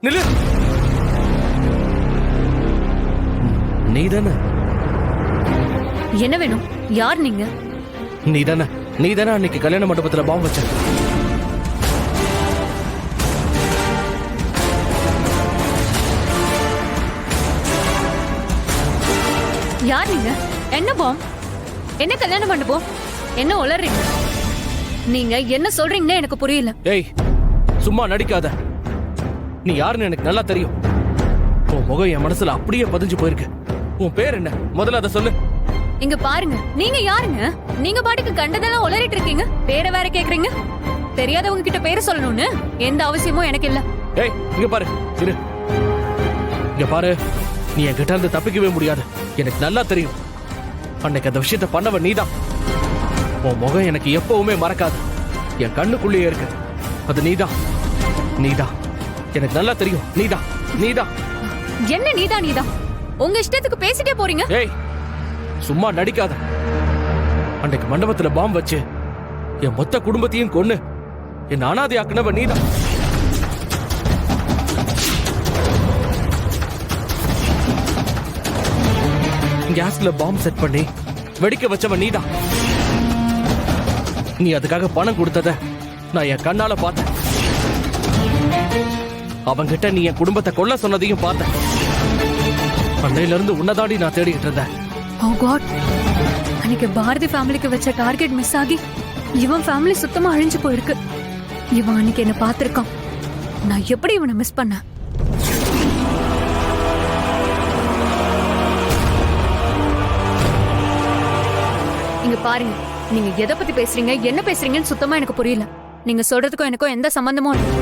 நில்லு. நீதானே என்ன வேணும்? யார் நீங்க? நீதானே அன்னைக்கு கல்யாண மண்டபத்துல பாம்பு வச்ச. யார் நீங்க? என்ன பாம்? என்ன கல்யாணம் மண்டபம்? என்ன உளறீங்க? நீங்க என்ன சொல்றீங்கன்னு எனக்கு புரியல. ஏய், சும்மா நடிக்காத. நீ யாருன்னு எனக்கு நல்லா தெரியும். உன் முகம் என் மனசுல அப்படியே பதிஞ்சு போயிருக்கு. உன் பேர் என்ன? முதல்ல அதை சொல்லு. இங்க பாருங்க, நீங்க யாருங்க? நீங்க பாட்டுக்கு கண்டதெல்லாம் உளறிட்டு இருக்கீங்க. பேரை வேற கேக்குறீங்க. தெரியாதவங்க கிட்ட பேரை சொல்லணும்னு எந்த அவசியமும் எனக்கு இல்ல. ஏய், இங்க பாரு. இரு. இங்க பாரு. நீ என்கிட்ட இருந்து தப்பிக்கவே முடியாது. எனக்கு நல்லா தெரியும். அன்னைக்கு அந்த விஷயத்த பண்ணவ நீதான். உன் முகம் எனக்கு எப்பவுமே மறக்காது. என் கண்ணுக்குள்ளேயே இருக்கு. அது நீதான். எனக்கு நல்லா தெரியும். நீதான். என்ன நீதான்? உங்க இஷ்டத்துக்கு பேசிட்டே போறீங்க. ஏய், சும்மா நடிக்காத. அன்னைக்கு மண்டபத்துல பாம்பு வச்சு என் மொத்த குடும்பத்தையும் கொன்னு என் அனாதை ஆக்குனவ நீதான். கேஸ்ல பாம்பு செட் பண்ணி வெடிக்க வச்சவ நீதான். நீ அதுக்காக பணம் கொடுத்தத நான் என் கண்ணால பார்த்தேன். அவங்கிட்ட நீ என் குடும்பத்தை கொல்ல சொன்னதையும் பார்த்தேன். அன்னையில இருந்து உன்னதாடி நான் தேடிக்கிட்டு இருந்தேன். ஓ காட், அன்னைக்கு பாரதி ஃபேமிலிக்கு வச்ச டார்கெட் மிஸ் ஆகி இவன் ஃபேமிலி சுத்தமா அழிஞ்சு போயிருக்கு. இவன் அன்னைக்கு என்ன பார்த்திருக்கான். நான் எப்படி இவனை மிஸ் பண்ணேன்? இங்க பாருங்க, நீங்க எதை பத்தி பேசுறீங்க, என்ன பேசுறீங்கன்னு சுத்தமா எனக்கு புரியல. நீங்க சொல்றதுக்கும் எனக்கும் எந்த சம்பந்தமும் இல்லை.